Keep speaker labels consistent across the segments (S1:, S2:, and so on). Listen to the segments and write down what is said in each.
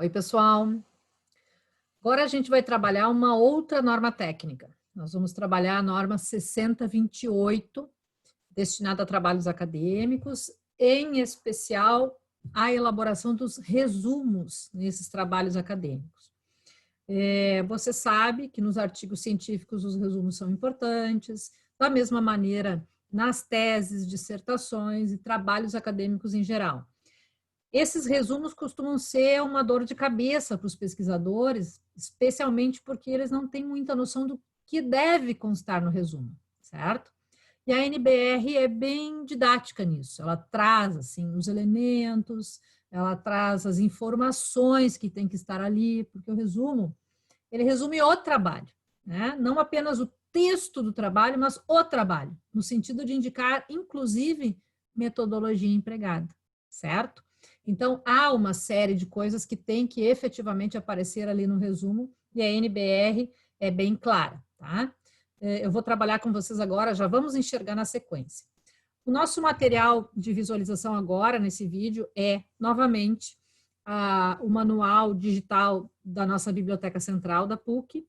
S1: Oi, pessoal. Agora a gente vai trabalhar uma outra norma técnica. Nós vamos trabalhar a norma 6028, destinada a trabalhos acadêmicos, em especial a elaboração dos resumos nesses trabalhos acadêmicos. Você sabe que nos artigos científicos os resumos são importantes, da mesma maneira nas teses, dissertações e trabalhos acadêmicos em geral. Esses resumos costumam ser uma dor de cabeça para os pesquisadores, especialmente porque eles não têm muita noção do que deve constar no resumo, certo? E a NBR é bem didática nisso, ela traz assim, os elementos, ela traz as informações que tem que estar ali, porque o resumo, ele resume o trabalho, né? Não apenas o texto do trabalho, mas o trabalho, no sentido de indicar, inclusive, metodologia empregada, certo? Então, há uma série de coisas que tem que efetivamente aparecer ali no resumo, e a NBR é bem clara, tá? Eu vou trabalhar com vocês agora, já vamos enxergar na sequência. O nosso material de visualização agora, nesse vídeo, é, novamente, o manual digital da nossa Biblioteca Central da PUC.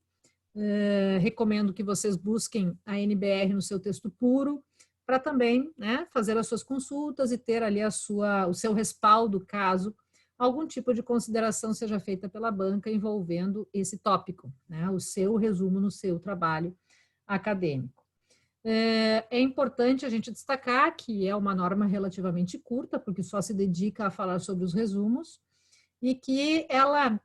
S1: Recomendo que vocês busquem a NBR no seu texto puro, para também, né, fazer as suas consultas e ter ali o seu respaldo caso algum tipo de consideração seja feita pela banca envolvendo esse tópico, né, o seu resumo no seu trabalho acadêmico. É importante a gente destacar que é uma norma relativamente curta, porque só se dedica a falar sobre os resumos, e que ela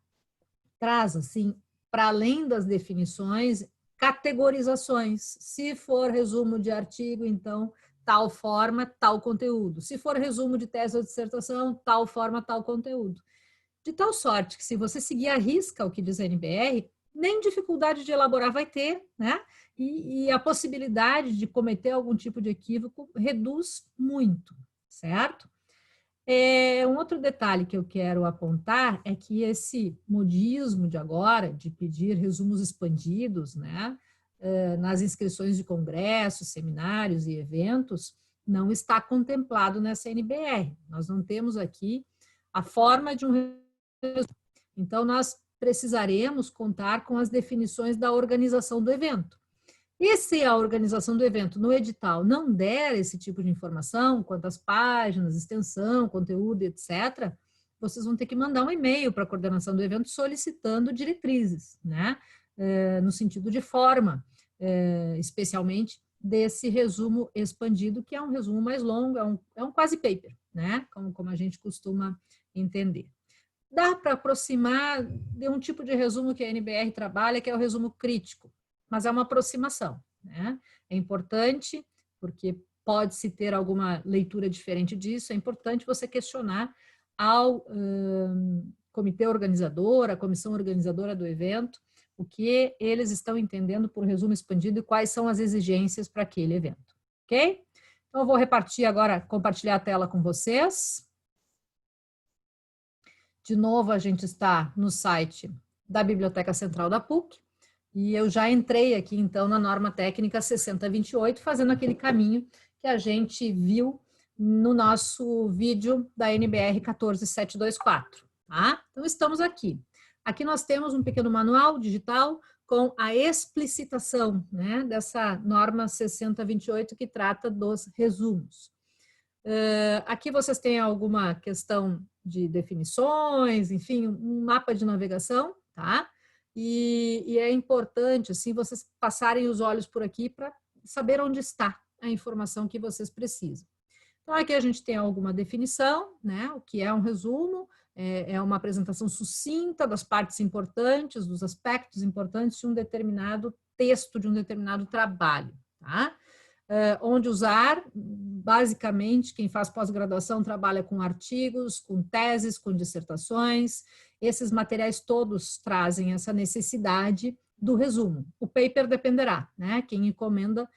S1: traz, assim, para além das definições, categorizações. Se for resumo de artigo, então, tal forma, tal conteúdo. Se for resumo de tese ou dissertação, tal forma, tal conteúdo. De tal sorte que, se você seguir à risca o que diz a NBR, nem dificuldade de elaborar vai ter, né? E a possibilidade de cometer algum tipo de equívoco reduz muito, certo? Um outro detalhe que eu quero apontar é que esse modismo de agora, de pedir resumos expandidos, né, nas inscrições de congressos, seminários e eventos, não está contemplado nessa NBR. Nós não temos aqui a forma de um resumo. Então, nós precisaremos contar com as definições da organização do evento. E se a organização do evento no edital não der esse tipo de informação, quantas páginas, extensão, conteúdo, etc., vocês vão ter que mandar um e-mail para a coordenação do evento solicitando diretrizes, né? No sentido de forma, especialmente desse resumo expandido, que é um resumo mais longo, é um quase paper, né? Como a gente costuma entender. Dá para aproximar de um tipo de resumo que a NBR trabalha, que é o resumo crítico, mas é uma aproximação, né? É importante, porque pode-se ter alguma leitura diferente disso, é importante você questionar ao comitê organizador, a comissão organizadora do evento, o que eles estão entendendo por resumo expandido e quais são as exigências para aquele evento, ok? Então, eu vou repartir agora, compartilhar a tela com vocês. De novo, a gente está no site da Biblioteca Central da PUC, e eu já entrei aqui, então, na norma técnica 6028, fazendo aquele caminho que a gente viu no nosso vídeo da NBR 14724, tá? Então, estamos aqui. Aqui nós temos um pequeno manual digital com a explicitação, né, dessa norma 6028 que trata dos resumos. Aqui vocês têm alguma questão de definições, enfim, um mapa de navegação, tá? E é importante, assim, vocês passarem os olhos por aqui para saber onde está a informação que vocês precisam. Então, aqui a gente tem alguma definição, né? O que é um resumo, é uma apresentação sucinta das partes importantes, dos aspectos importantes de um determinado texto, de um determinado trabalho, tá? Onde usar, basicamente, quem faz pós-graduação trabalha com artigos, com teses, com dissertações. Esses materiais todos trazem essa necessidade do resumo. O paper dependerá, né? Quem encomenda,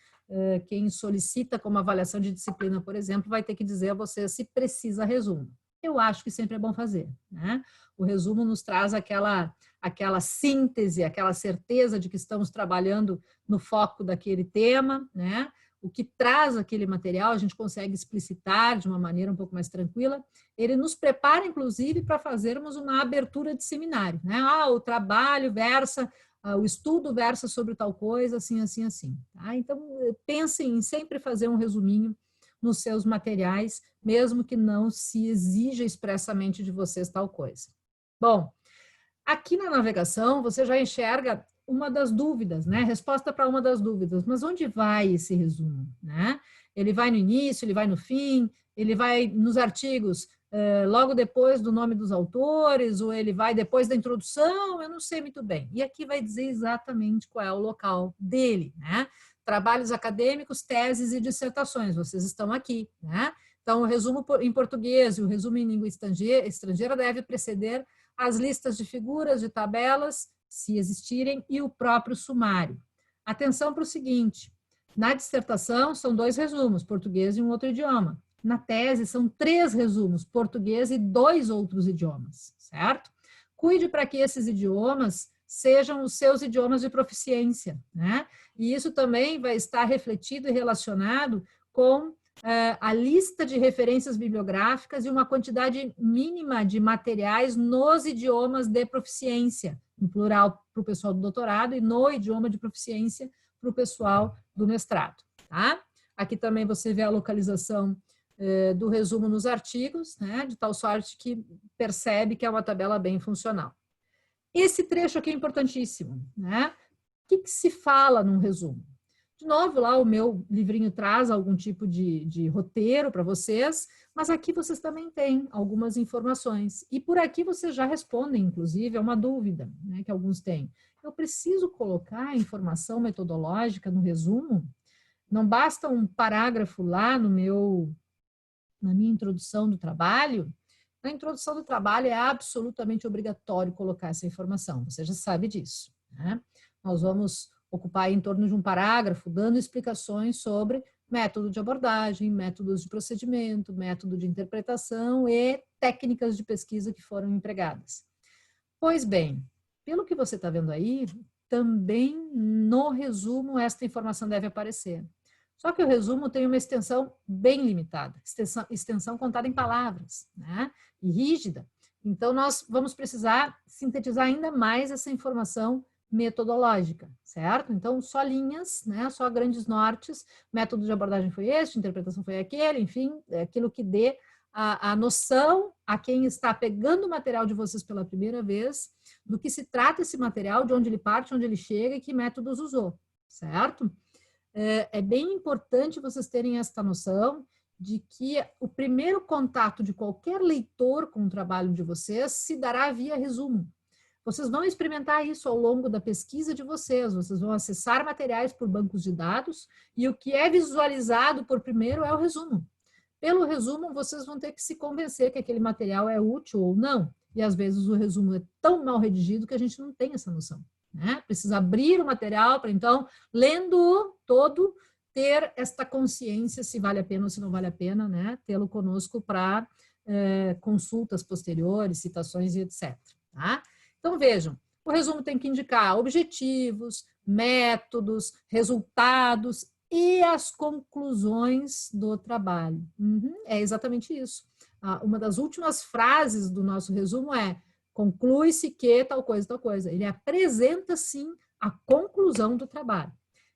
S1: quem solicita como avaliação de disciplina, por exemplo, vai ter que dizer a você se precisa resumo. Eu acho que sempre é bom fazer, né? O resumo nos traz aquela síntese, aquela certeza de que estamos trabalhando no foco daquele tema, né? o que traz aquele material, a gente consegue explicitar de uma maneira um pouco mais tranquila. Ele nos prepara, inclusive, para fazermos uma abertura de seminário, né? O trabalho versa, o estudo versa sobre tal coisa, assim, assim, assim. Tá? Então, pensem em sempre fazer um resuminho nos seus materiais, mesmo que não se exija expressamente de vocês tal coisa. Bom, aqui na navegação, você já enxerga uma das dúvidas, né? Resposta para uma das dúvidas. Mas onde vai esse resumo, né? Ele vai no início, ele vai no fim, ele vai nos artigos logo depois do nome dos autores, ou ele vai depois da introdução, eu não sei muito bem. E aqui vai dizer exatamente qual é o local dele, né? Trabalhos acadêmicos, teses e dissertações, vocês estão aqui, né? Então, o resumo em português e o resumo em língua estrangeira deve preceder as listas de figuras, de tabelas, se existirem, e o próprio sumário. Atenção para o seguinte, na dissertação são 2 resumos, português e um outro idioma. Na tese são 3 resumos, português e 2 outros idiomas, certo? Cuide para que esses idiomas sejam os seus idiomas de proficiência, né? E isso também vai estar refletido e relacionado com a lista de referências bibliográficas e uma quantidade mínima de materiais nos idiomas de proficiência, no plural para o pessoal do doutorado e no idioma de proficiência para o pessoal do mestrado. Tá? Aqui também você vê a localização do resumo nos artigos, né, de tal sorte que percebe que é uma tabela bem funcional. Esse trecho aqui é importantíssimo. Né? O que se fala num resumo? De novo, lá o meu livrinho traz algum tipo de roteiro para vocês, mas aqui vocês também têm algumas informações. E por aqui vocês já respondem, inclusive, a uma dúvida, né, que alguns têm. Eu preciso colocar a informação metodológica no resumo? Não basta um parágrafo lá na minha introdução do trabalho? Na introdução do trabalho é absolutamente obrigatório colocar essa informação, você já sabe disso. Né? Nós vamos ocupar em torno de um parágrafo, dando explicações sobre método de abordagem, métodos de procedimento, método de interpretação e técnicas de pesquisa que foram empregadas. Pois bem, pelo que você está vendo aí, também no resumo esta informação deve aparecer. Só que o resumo tem uma extensão bem limitada, extensão contada em palavras, né? E rígida. Então, nós vamos precisar sintetizar ainda mais essa informação metodológica, certo? Então, só linhas, né? Só grandes nortes, método de abordagem foi este, interpretação foi aquele, enfim, é aquilo que dê a noção a quem está pegando o material de vocês pela primeira vez, do que se trata esse material, de onde ele parte, onde ele chega e que métodos usou, certo? É bem importante vocês terem esta noção de que o primeiro contato de qualquer leitor com o trabalho de vocês se dará via resumo. Vocês vão experimentar isso ao longo da pesquisa de vocês vão acessar materiais por bancos de dados e o que é visualizado por primeiro é o resumo. Pelo resumo, vocês vão ter que se convencer que aquele material é útil ou não, e às vezes o resumo é tão mal redigido que a gente não tem essa noção. Né? Precisa abrir o material para, então, lendo-o todo, ter esta consciência se vale a pena ou se não vale a pena, né? Tê-lo conosco para consultas posteriores, citações e etc. Tá? Então, vejam, o resumo tem que indicar objetivos, métodos, resultados e as conclusões do trabalho. É exatamente isso. Uma das últimas frases do nosso resumo é: conclui-se que tal coisa, tal coisa. Ele apresenta, sim, a conclusão do trabalho.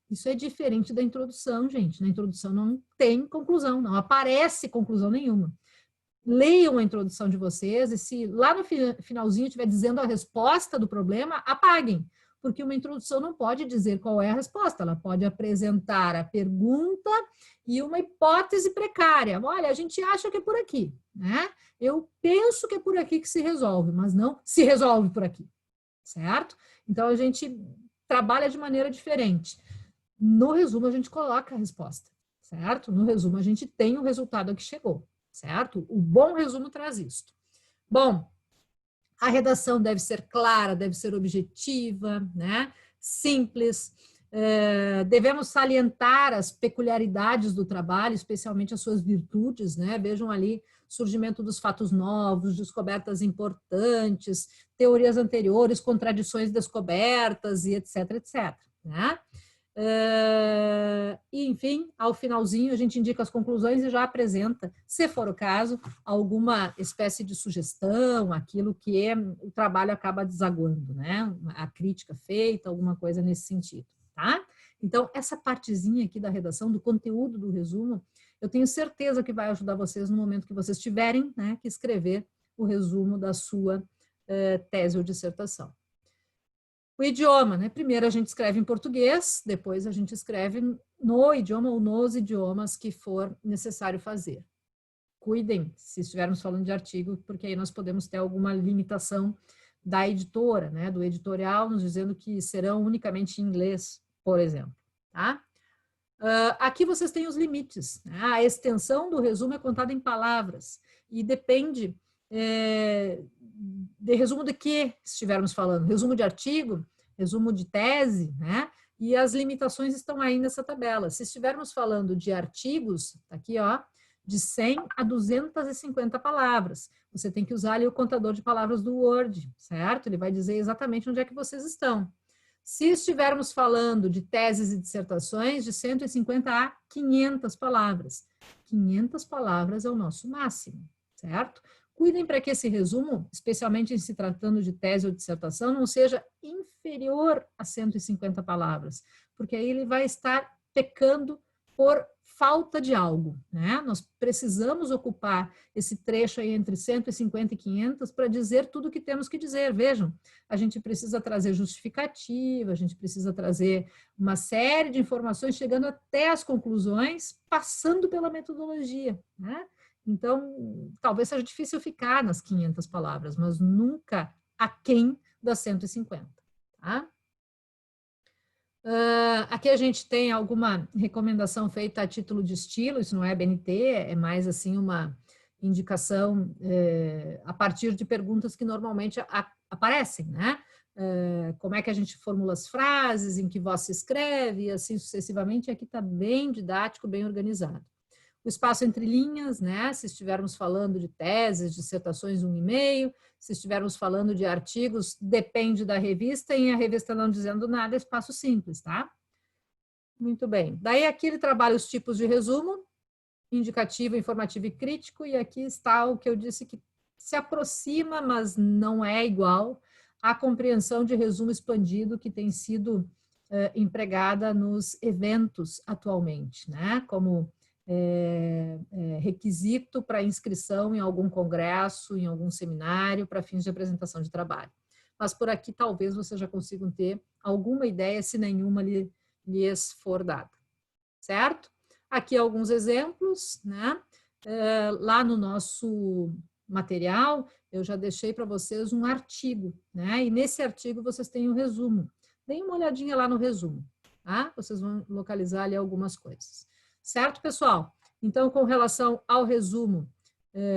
S1: Isso é diferente da introdução, gente. Na introdução não tem conclusão, não aparece conclusão nenhuma. Leiam a introdução de vocês e se lá no finalzinho estiver dizendo a resposta do problema, apaguem, porque uma introdução não pode dizer qual é a resposta, ela pode apresentar a pergunta e uma hipótese precária. Olha, a gente acha que é por aqui, né? Eu penso que é por aqui que se resolve, mas não se resolve por aqui, certo? Então, a gente trabalha de maneira diferente. No resumo, a gente coloca a resposta, certo? No resumo, a gente tem o resultado a que chegou, certo? O bom resumo traz isso. Bom, a redação deve ser clara, deve ser objetiva, né? Simples. Devemos salientar as peculiaridades do trabalho, especialmente as suas virtudes, né? Vejam ali surgimento dos fatos novos, descobertas importantes, teorias anteriores, contradições descobertas e etc, etc. Né? E, enfim, ao finalzinho, a gente indica as conclusões e já apresenta, se for o caso, alguma espécie de sugestão, aquilo que o trabalho acaba desaguando, né? A crítica feita, alguma coisa nesse sentido, tá? Então, essa partezinha aqui da redação, do conteúdo do resumo, eu tenho certeza que vai ajudar vocês no momento que vocês tiverem, né, que escrever o resumo da sua tese ou dissertação. O idioma, né? Primeiro a gente escreve em português, depois a gente escreve no idioma ou nos idiomas que for necessário fazer. Cuidem, se estivermos falando de artigo, porque aí nós podemos ter alguma limitação da editora, né? Do editorial, nos dizendo que serão unicamente em inglês, por exemplo, tá? Aqui vocês têm os limites, né? A extensão do resumo é contada em palavras e depende de resumo de que estivermos falando, resumo de artigo, resumo de tese, né? E as limitações estão aí nessa tabela. Se estivermos falando de artigos, tá aqui, ó, de 100 a 250 palavras. Você tem que usar ali o contador de palavras do Word, certo? Ele vai dizer exatamente onde é que vocês estão. Se estivermos falando de teses e dissertações, de 150 a 500 palavras. 500 palavras é o nosso máximo, certo? Cuidem para que esse resumo, especialmente em se tratando de tese ou dissertação, não seja inferior a 150 palavras, porque aí ele vai estar pecando por falta de algo, né? Nós precisamos ocupar esse trecho aí entre 150 e 500 para dizer tudo o que temos que dizer. Vejam, a gente precisa trazer justificativa, a gente precisa trazer uma série de informações, chegando até as conclusões, passando pela metodologia, né? Então, talvez seja difícil ficar nas 500 palavras, mas nunca aquém das 150, tá? Aqui a gente tem alguma recomendação feita a título de estilo, isso não é BNT, é mais assim uma indicação a partir de perguntas que normalmente aparecem, né? Como é que a gente formula as frases, em que voz se escreve, e assim sucessivamente. Aqui está bem didático, bem organizado. O espaço entre linhas, né? Se estivermos falando de teses, dissertações, 1,5. Se estivermos falando de artigos, depende da revista, e a revista não dizendo nada, é espaço simples, tá? Muito bem. Daí aqui ele trabalha os tipos de resumo, indicativo, informativo e crítico, e aqui está o que eu disse que se aproxima, mas não é igual, à compreensão de resumo expandido que tem sido empregada nos eventos atualmente, né? Como requisito para inscrição em algum congresso, em algum seminário, para fins de apresentação de trabalho. Mas por aqui talvez vocês já consigam ter alguma ideia, se nenhuma lhes for dada, certo? Aqui alguns exemplos, né? Lá no nosso material, eu já deixei para vocês um artigo, né? E nesse artigo vocês têm um resumo. Deem uma olhadinha lá no resumo, tá? Vocês vão localizar ali algumas coisas. Certo, pessoal? Então, com relação ao resumo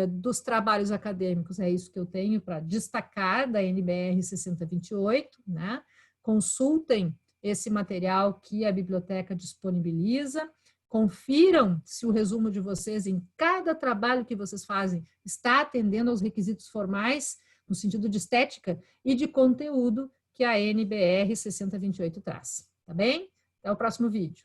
S1: dos trabalhos acadêmicos, é isso que eu tenho para destacar da NBR 6028, né? Consultem esse material que a biblioteca disponibiliza, confiram se o resumo de vocês em cada trabalho que vocês fazem está atendendo aos requisitos formais, no sentido de estética e de conteúdo que a NBR 6028 traz, tá bem? Até o próximo vídeo.